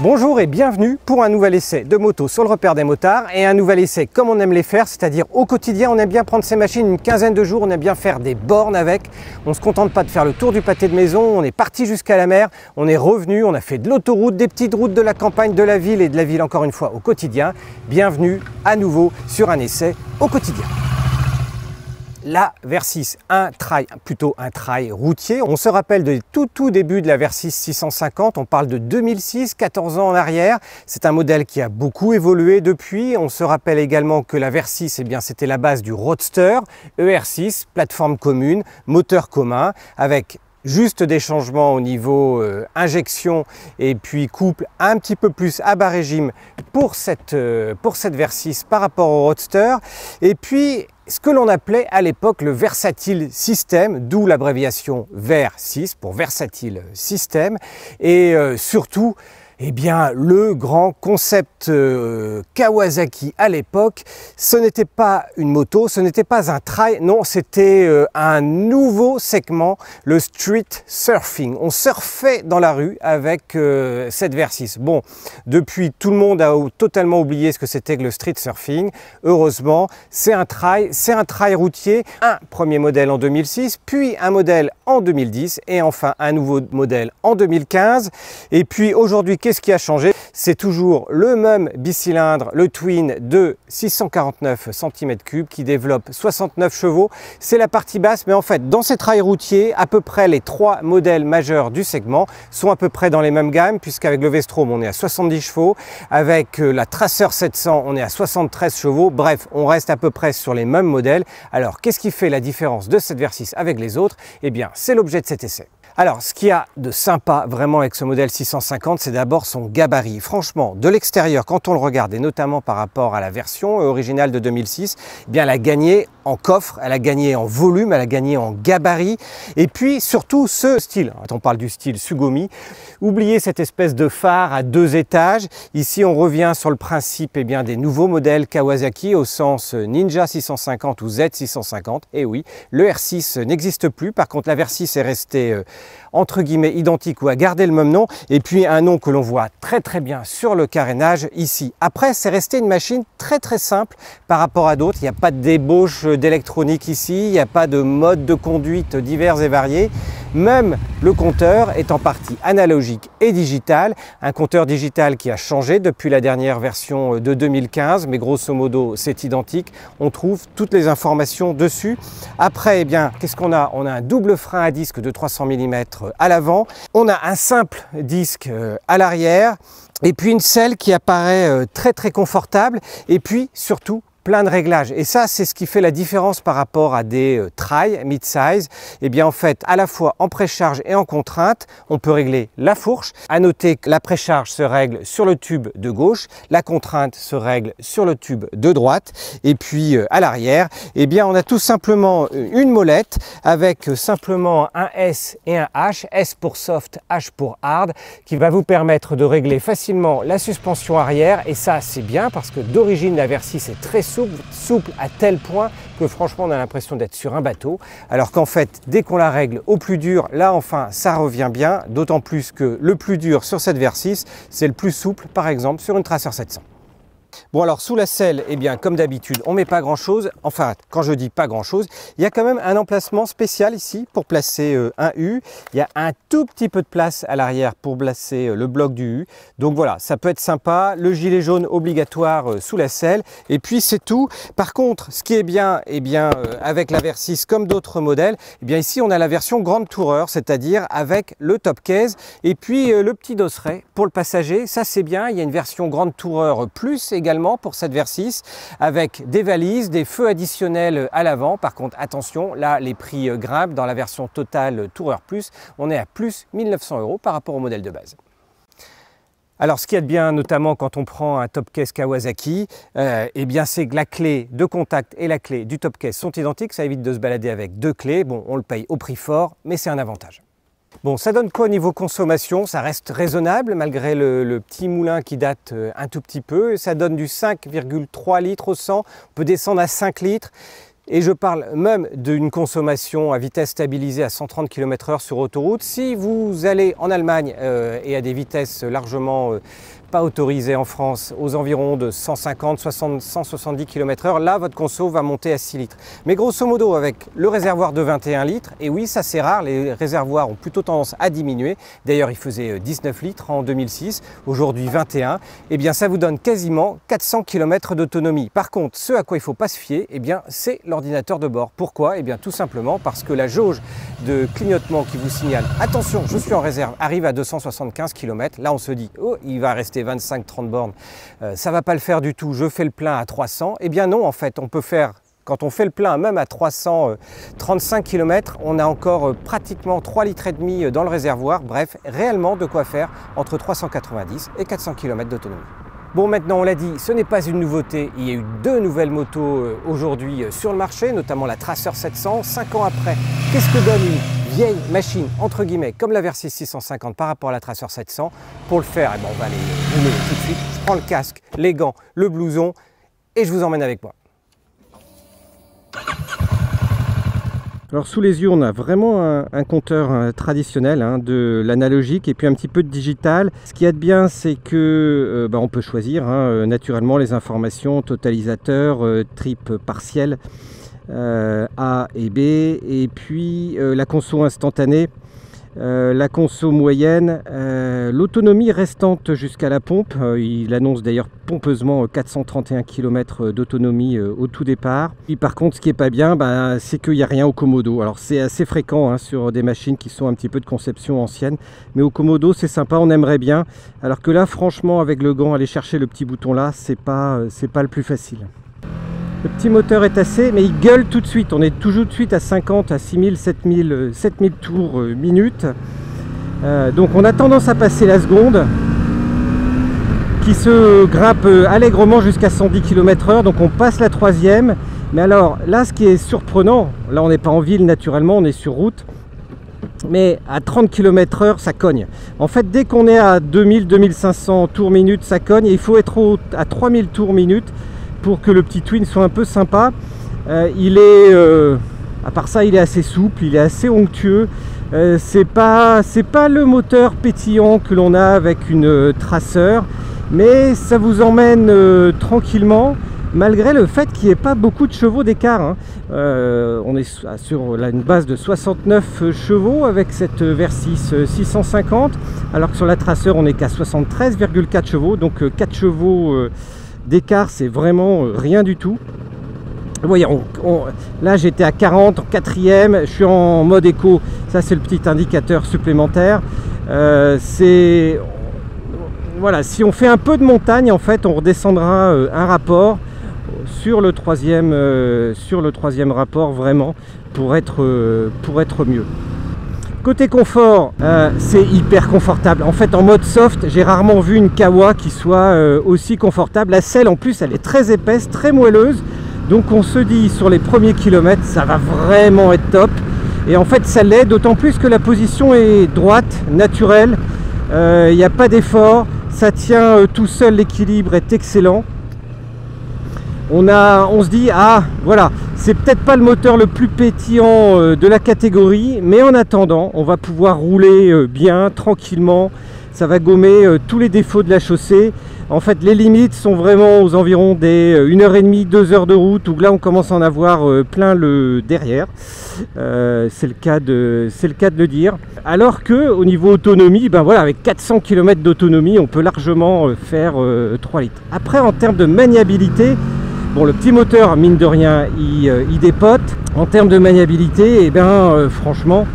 Bonjour et bienvenue pour un nouvel essai de moto sur le repère des motards et un nouvel essai comme on aime les faire, c'est-à-dire au quotidien. On aime bien prendre ces machines une quinzaine de jours, on aime bien faire des bornes avec. On ne se contente pas de faire le tour du pâté de maison, on est parti jusqu'à la mer, on est revenu, on a fait de l'autoroute, des petites routes, de la campagne, de la ville et de la ville encore une fois au quotidien. Bienvenue à nouveau sur un essai au quotidien. La Versys, plutôt un trail routier. On se rappelle du tout début de la Versys 650, on parle de 2006, 14 ans en arrière. C'est un modèle qui a beaucoup évolué depuis. On se rappelle également que la Versys, c'était la base du Roadster, ER6, plateforme commune, moteur commun, avec juste des changements au niveau injection et puis couple un petit peu plus à bas régime pour cette Versys par rapport au Roadster. Et puis ce que l'on appelait à l'époque le Versatile System, d'où l'abréviation VER6 pour Versatile System, et surtout le grand concept Kawasaki à l'époque, ce n'était pas une moto, ce n'était pas un trail, non, c'était un nouveau segment, le street surfing. On surfait dans la rue avec cette Versys. Bon, depuis, tout le monde a totalement oublié ce que c'était que le street surfing. Heureusement, c'est un trail routier. Un premier modèle en 2006, puis un modèle en 2010 et enfin un nouveau modèle en 2015. Et puis aujourd'hui, qu'est-ce qui a changé? C'est toujours le même bicylindre, le Twin de 649 cm3 qui développe 69 chevaux. C'est la partie basse, mais en fait, dans ces trails routiers, à peu près les trois modèles majeurs du segment sont à peu près dans les mêmes gammes, puisqu'avec le V-Strom, on est à 70 chevaux. Avec la Tracer 700, on est à 73 chevaux. Bref, on reste à peu près sur les mêmes modèles. Alors, qu'est-ce qui fait la différence de cette Versys avec les autres? Eh bien, c'est l'objet de cet essai. Alors, ce qu'il y a de sympa vraiment avec ce modèle 650, c'est d'abord son gabarit. Franchement, de l'extérieur, quand on le regarde, et notamment par rapport à la version originale de 2006, eh bien, elle a gagné en coffre, elle a gagné en volume, elle a gagné en gabarit. Et puis, surtout, ce style, on parle du style Tsugomi, oubliez cette espèce de phare à deux étages. Ici, on revient sur le principe des nouveaux modèles Kawasaki au sens Ninja 650 ou Z650. Et oui, le R6 n'existe plus. Par contre, la Versys est restée entre guillemets identique ou a gardé le même nom, et puis un nom que l'on voit très bien sur le carénage ici. Après, c'est resté une machine très simple par rapport à d'autres. Il n'y a pas de débauche d'électronique ici, il n'y a pas de mode de conduite divers et variés. Même le compteur est en partie analogique et digital, un compteur digital qui a changé depuis la dernière version de 2015, mais grosso modo c'est identique, on trouve toutes les informations dessus. Après, qu'est-ce qu'on a? On a un double frein à disque de 300 mm à l'avant, on a un simple disque à l'arrière, et puis une selle qui apparaît très confortable, et puis surtout plein de réglages. Et ça, c'est ce qui fait la différence par rapport à des trails mid-size. En fait, à la fois en précharge et en contrainte, on peut régler la fourche. À noter que la précharge se règle sur le tube de gauche, la contrainte se règle sur le tube de droite. Et puis à l'arrière, on a tout simplement une molette avec simplement un S et un H. S pour soft, H pour hard, qui va vous permettre de régler facilement la suspension arrière. Et ça, c'est bien parce que d'origine, la Versys est très souple à tel point que franchement on a l'impression d'être sur un bateau, alors qu'en fait dès qu'on la règle au plus dur, là enfin ça revient bien, d'autant plus que le plus dur sur cette Versys, c'est le plus souple par exemple sur une Tracer 700. Bon, alors sous la selle, comme d'habitude, on ne met pas grand chose. Enfin, quand je dis pas grand chose, il y a quand même un emplacement spécial ici pour placer un U. Il y a un tout petit peu de place à l'arrière pour placer le bloc du U. Donc voilà, ça peut être sympa. Le gilet jaune obligatoire sous la selle. Et puis c'est tout. Par contre, ce qui est bien, avec la Versys comme d'autres modèles, ici on a la version grande toureur, c'est-à-dire avec le top case et puis le petit dosseret pour le passager. Ça c'est bien. Il y a une version grande toureur plus également pour cette Versys avec des valises, des feux additionnels à l'avant. Par contre, attention, là les prix grimpent. Dans la version totale Tourer Plus, on est à plus 1900 € par rapport au modèle de base. Alors ce qu'il y a de bien, notamment quand on prend un top case Kawasaki, c'est que la clé de contact et la clé du top case sont identiques. Ça évite de se balader avec deux clés. Bon, on le paye au prix fort, mais c'est un avantage. Bon, ça donne quoi au niveau consommation? Ça reste raisonnable malgré le petit moulin qui date un tout petit peu. Ça donne du 5,3 litres au 100. On peut descendre à 5 litres. Et je parle même d'une consommation à vitesse stabilisée à 130 km/h sur autoroute. Si vous allez en Allemagne et à des vitesses largement pas autorisé en France aux environs de 150, 60, 170 km/h, là votre conso va monter à 6 litres. Mais grosso modo avec le réservoir de 21 litres, et oui ça c'est rare, les réservoirs ont plutôt tendance à diminuer, d'ailleurs il faisait 19 litres en 2006, aujourd'hui 21, et bien ça vous donne quasiment 400 km d'autonomie. Par contre, ce à quoi il ne faut pas se fier, eh bien c'est l'ordinateur de bord. Pourquoi? Eh bien tout simplement parce que la jauge de clignotement qui vous signale « Attention, je suis en réserve » arrive à 275 km. Là on se dit « Oh, il va rester 25-30 bornes, ça ne va pas le faire du tout, je fais le plein à 300 ». Eh bien non, en fait, on peut faire, quand on fait le plein même à 335 km, on a encore pratiquement 3,5 litres dans le réservoir. Bref, réellement de quoi faire entre 390 et 400 km d'autonomie. Bon, maintenant on l'a dit, ce n'est pas une nouveauté, il y a eu 2 nouvelles motos aujourd'hui sur le marché, notamment la Tracer 700. 5 ans après, qu'est-ce que donne une vieille machine, entre guillemets, comme la Versys 650 par rapport à la Tracer 700? Pour le faire, eh ben, on va aller rouler tout de suite. Je prends le casque, les gants, le blouson et je vous emmène avec moi. Alors sous les yeux, on a vraiment un compteur traditionnel, de l'analogique et puis un petit peu de digital. Ce qu'il y a de bien, c'est que on peut choisir naturellement les informations totalisateur, trip partiel, A et B, et puis la conso instantanée, la conso moyenne, l'autonomie restante jusqu'à la pompe. Il annonce d'ailleurs pompeusement 431 km d'autonomie au tout départ. Puis par contre, ce qui est pas bien, c'est qu'il n'y a rien au Komodo. Alors c'est assez fréquent sur des machines qui sont un petit peu de conception ancienne, mais au Komodo c'est sympa, on aimerait bien. Alors que là, franchement, avec le gant, aller chercher le petit bouton là, c'est pas le plus facile. Le petit moteur est assez, mais il gueule tout de suite. On est toujours de suite à 50, à 6000, 7000 tours minute. Donc on a tendance à passer la seconde, qui se grimpe allègrement jusqu'à 110 km/h. Donc on passe la troisième. Mais alors là, ce qui est surprenant, là on n'est pas en ville naturellement, on est sur route. Mais à 30 km/h, ça cogne. En fait, dès qu'on est à 2000-2500 tours minute, ça cogne. Et il faut être à 3000 tours minute pour que le petit Twin soit un peu sympa. Il est, à part ça, il est assez souple, il est assez onctueux. C'est pas le moteur pétillant que l'on a avec une Tracer, mais ça vous emmène tranquillement, malgré le fait qu'il n'y ait pas beaucoup de chevaux d'écart. On est sur une base de 69 chevaux avec cette Versys 650, alors que sur la Tracer on n'est qu'à 73,4 chevaux, donc 4 chevaux d'écart, c'est vraiment rien du tout. Vous voyez, là j'étais à 40 en quatrième, je suis en mode éco, ça c'est le petit indicateur supplémentaire. Voilà, si on fait un peu de montagne, en fait on redescendra un rapport sur le troisième rapport, vraiment pour être mieux. Côté confort, c'est hyper confortable. En fait, en mode soft, j'ai rarement vu une Kawa qui soit aussi confortable. La selle, en plus, elle est très épaisse, très moelleuse. Donc, on se dit, sur les premiers kilomètres, ça va vraiment être top. Et en fait, ça l'est, d'autant plus que la position est droite, naturelle. Il n'y a pas d'effort. Ça tient tout seul, l'équilibre est excellent. On se dit, ah voilà, c'est peut-être pas le moteur le plus pétillant de la catégorie, mais en attendant, on va pouvoir rouler bien, tranquillement. Ça va gommer tous les défauts de la chaussée. En fait, les limites sont vraiment aux environs des 1h30, 2 heures de route, où là on commence à en avoir plein le derrière. C'est le cas de le dire. Alors que au niveau autonomie, voilà, avec 400 km d'autonomie, on peut largement faire 3 litres. Après, en termes de maniabilité, bon, le petit moteur, mine de rien, il dépote. En termes de maniabilité, franchement,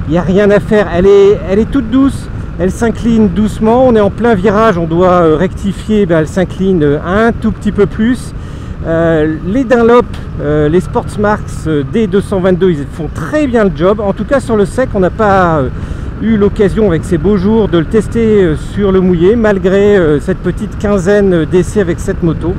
il n'y a rien à faire. Elle est toute douce, elle s'incline doucement. On est en plein virage, on doit rectifier, elle s'incline un tout petit peu plus. Les Dunlop, les Sportsmarks D222, ils font très bien le job. En tout cas, sur le sec, on n'a pas eu l'occasion, avec ces beaux jours, de le tester sur le mouillé, malgré cette petite quinzaine d'essais avec cette moto.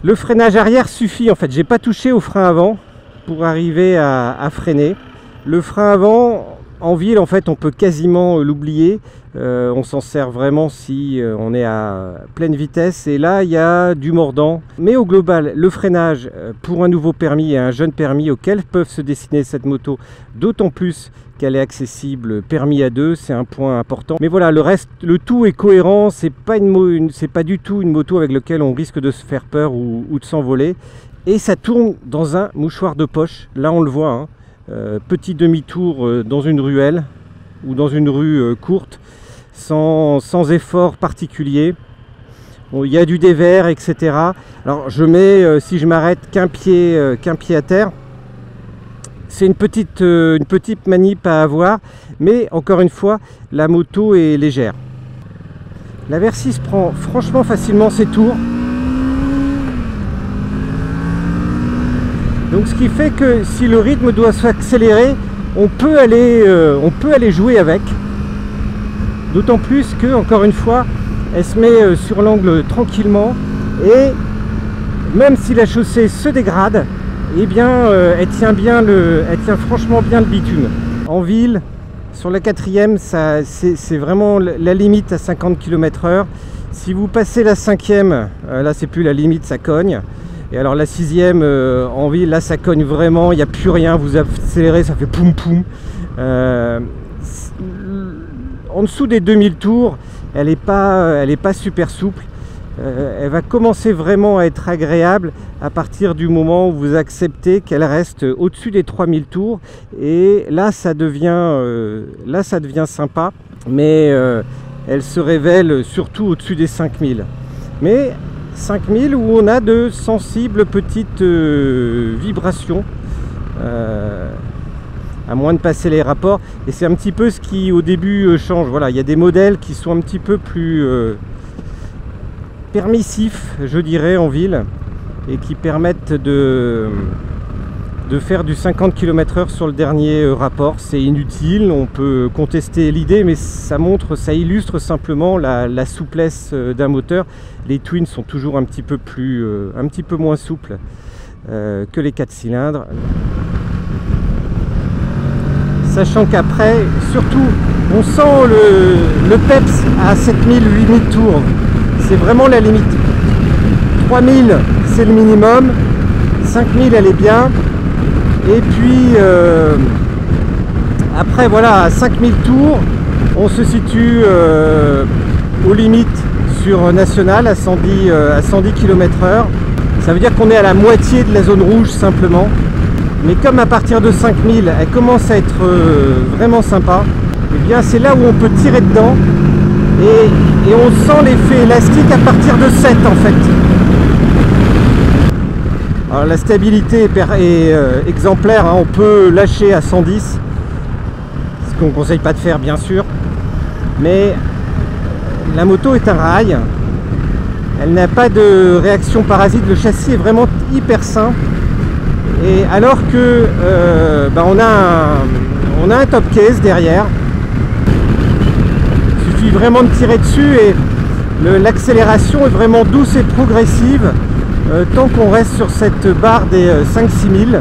Le freinage arrière suffit, en fait, j'ai pas touché au frein avant pour arriver à freiner. Le frein avant, En ville, en fait, on peut quasiment l'oublier. On s'en sert vraiment si on est à pleine vitesse. Et là, il y a du mordant. Mais au global, le freinage pour un nouveau permis et un jeune permis auquel peuvent se destiner cette moto, d'autant plus qu'elle est accessible permis à deux, c'est un point important. Mais voilà, le reste, le tout est cohérent. C'est pas du tout une moto avec laquelle on risque de se faire peur ou de s'envoler. Et ça tourne dans un mouchoir de poche. Là, on le voit, hein. Petit demi-tour dans une ruelle ou dans une rue courte, sans effort particulier. Bon, il y a du dévers, etc. Alors je mets, si je m'arrête qu'un pied à terre, c'est une petite manip à avoir, mais encore une fois, la moto est légère. La Versys prend franchement facilement ses tours. Donc ce qui fait que si le rythme doit s'accélérer, on peut aller jouer avec. D'autant plus que, encore une fois, elle se met sur l'angle tranquillement et même si la chaussée se dégrade, eh bien elle tient franchement bien le bitume. En ville, sur la 4e, c'est vraiment la limite à 50 km/h. Si vous passez la 5e, là c'est plus la limite, ça cogne. Et alors la 6e en ville, là ça cogne vraiment, il n'y a plus rien, vous accélérez, ça fait poum poum. En dessous des 2000 tours, elle n'est pas super souple. Elle va commencer vraiment à être agréable à partir du moment où vous acceptez qu'elle reste au-dessus des 3000 tours. Et là ça devient sympa, mais elle se révèle surtout au-dessus des 5000. Mais 5000 où on a de sensibles petites vibrations, à moins de passer les rapports, et c'est un petit peu ce qui au début change. Voilà, il y a des modèles qui sont un petit peu plus permissifs, je dirais, en ville, et qui permettent de faire du 50 km/h sur le dernier rapport. C'est inutile, on peut contester l'idée, mais ça illustre simplement la souplesse d'un moteur. Les Twins sont toujours un petit peu moins souples que les 4 cylindres. Sachant qu'après, surtout, on sent le peps à 7000, 8000 tours. C'est vraiment la limite. 3000, c'est le minimum. 5000, elle est bien. Et puis après voilà, à 5000 tours, on se situe aux limites sur national à 110 km/h. Ça veut dire qu'on est à la moitié de la zone rouge simplement. Mais comme à partir de 5000, elle commence à être vraiment sympa, et bien c'est là où on peut tirer dedans et on sent l'effet élastique à partir de 7 en fait. Alors la stabilité est exemplaire, hein. On peut lâcher à 110, ce qu'on ne conseille pas de faire bien sûr, mais la moto est un rail, elle n'a pas de réaction parasite, le châssis est vraiment hyper sain, et alors que on a un top case derrière, il suffit vraiment de tirer dessus et l'accélération est vraiment douce et progressive. Tant qu'on reste sur cette barre des 5-6 000,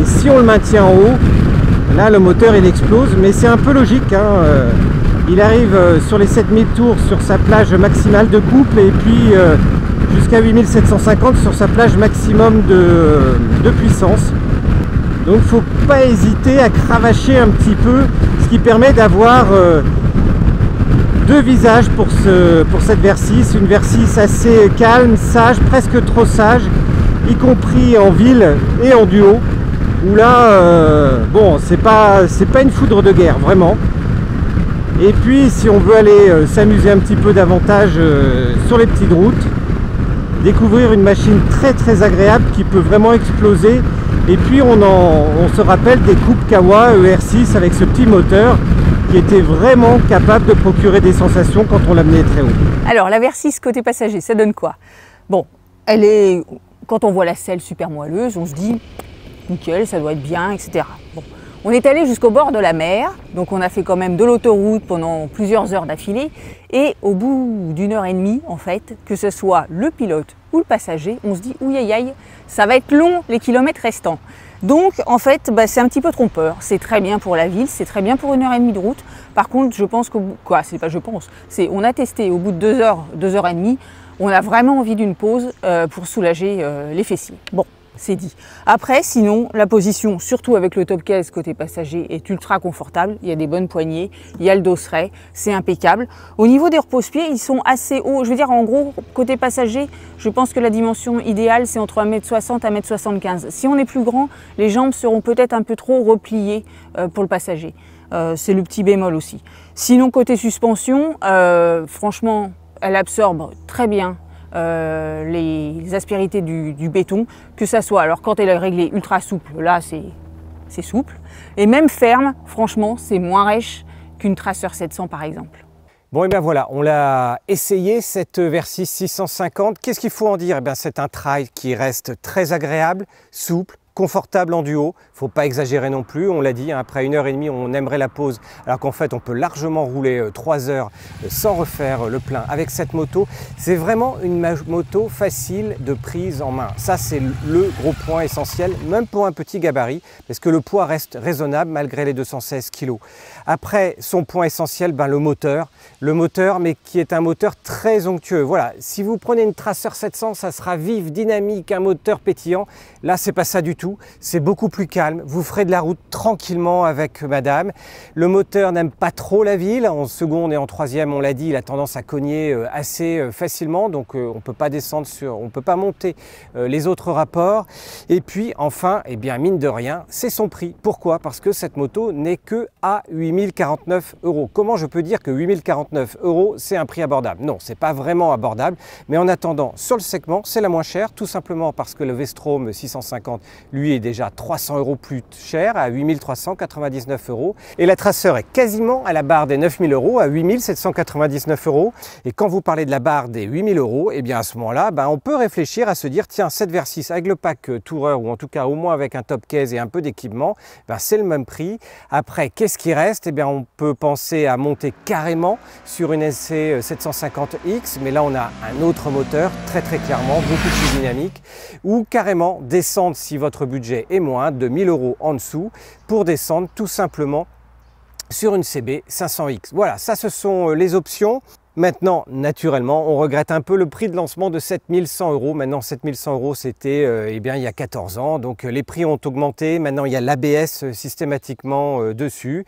et si on le maintient en haut, là le moteur il explose, mais c'est un peu logique, hein. Il arrive sur les 7000 tours sur sa plage maximale de couple et puis jusqu'à 8750 sur sa plage maximum de puissance. Donc faut pas hésiter à cravacher un petit peu, ce qui permet d'avoir deux visages pour cette Versys, une Versys assez calme, sage, presque trop sage, y compris en ville et en duo, où là, bon, c'est pas une foudre de guerre, vraiment. Et puis, si on veut aller s'amuser un petit peu davantage sur les petites routes, découvrir une machine très très agréable qui peut vraiment exploser. Et puis, on se rappelle des coupes Kawa ER6 avec ce petit moteur, qui était vraiment capable de procurer des sensations quand on l'amenait très haut. Alors la Versys côté passager, ça donne quoi? Bon, quand on voit la selle super moelleuse, on se dit nickel, ça doit être bien, etc. Bon, on est allé jusqu'au bord de la mer, donc on a fait quand même de l'autoroute pendant plusieurs heures d'affilée, et au bout d'une heure et demie, en fait, que ce soit le pilote ou le passager, on se dit ouïe aïe aïe, ça va être long les kilomètres restants. Donc en fait, c'est un petit peu trompeur. C'est très bien pour la ville, c'est très bien pour 1h30 de route. Par contre, je pense qu'au bout, on a testé au bout de 2 heures, 2h30, on a vraiment envie d'une pause pour soulager les fessiers. Bon, c'est dit. Après, sinon, la position, surtout avec le top case côté passager, est ultra confortable. Il y a des bonnes poignées, il y a le dosseret, c'est impeccable. Au niveau des repose-pieds, ils sont assez hauts. Je veux dire, en gros, côté passager, je pense que la dimension idéale, c'est entre 1m60 et 1m75. Si on est plus grand, les jambes seront peut-être un peu trop repliées pour le passager. C'est le petit bémol aussi. Sinon, côté suspension, franchement, elle absorbe très bien les aspérités du béton, que ça soit, alors quand elle est réglée ultra souple, là c'est souple, et même ferme, franchement c'est moins rêche qu'une Tracer 700 par exemple. Bon et bien voilà, on l'a essayé cette Versys 650. Qu'est-ce qu'il faut en dire? Eh bien c'est un trail qui reste très agréable, souple, confortable en duo, il ne faut pas exagérer non plus, on l'a dit, hein, après 1h30 on aimerait la pause, alors qu'en fait on peut largement rouler 3 heures sans refaire le plein avec cette moto. C'est vraiment une moto facile de prise en main, ça c'est le gros point essentiel, même pour un petit gabarit, parce que le poids reste raisonnable malgré les 216 kg. Après son point essentiel, le moteur, mais qui est un moteur très onctueux. Voilà, si vous prenez une Tracer 700, ça sera vif, dynamique, un moteur pétillant, là c'est pas ça du tout. C'est beaucoup plus calme, vous ferez de la route tranquillement avec madame. Le moteur n'aime pas trop la ville, en seconde et en troisième, on l'a dit, il a tendance à cogner assez facilement, donc on peut pas descendre on peut pas monter les autres rapports. Et puis enfin, eh bien mine de rien, c'est son prix. Pourquoi? Parce que cette moto n'est que à 8049 €. Comment je peux dire que 8049 € c'est un prix abordable? Non, c'est pas vraiment abordable, mais en attendant, sur le segment, c'est la moins chère, tout simplement parce que le V-Strom 650 lui est déjà 300 € plus cher, à 8399 €. Et la Tracer est quasiment à la barre des 9000 €, à 8799 €. Et quand vous parlez de la barre des 8000 €, et bien à ce moment-là, on peut réfléchir à se dire, tiens, cette Versys avec le pack Tourer, ou en tout cas au moins avec un top case et un peu d'équipement, c'est le même prix. Après, qu'est-ce qui reste? Eh bien, on peut penser à monter carrément sur une SC 750X, mais là on a un autre moteur, très clairement, beaucoup plus dynamique, ou carrément descendre, si votre budget est moins de 1000 € en dessous, pour descendre tout simplement sur une CB 500X. Voilà, ça ce sont les options. Maintenant, naturellement, on regrette un peu le prix de lancement de 7100 €. Maintenant, 7100 € c'était il y a 14 ans, donc les prix ont augmenté. Maintenant, il y a l'ABS systématiquement dessus.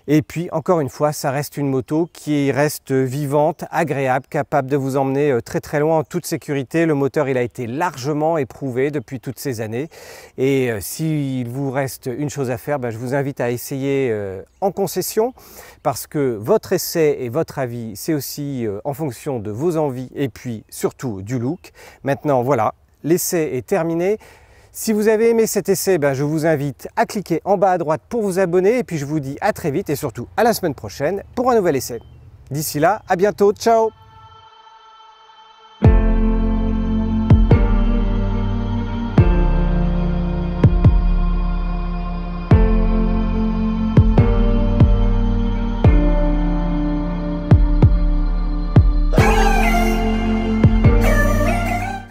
Et puis, encore une fois, ça reste une moto qui reste vivante, agréable, capable de vous emmener très loin en toute sécurité. Le moteur, il a été largement éprouvé depuis toutes ces années. Et s'il vous reste une chose à faire, je vous invite à essayer en concession, parce que votre essai et votre avis, c'est aussi en fonction de vos envies et puis surtout du look. Maintenant, voilà, l'essai est terminé. Si vous avez aimé cet essai, je vous invite à cliquer en bas à droite pour vous abonner, et puis je vous dis à très vite et surtout à la semaine prochaine pour un nouvel essai. D'ici là, à bientôt, ciao!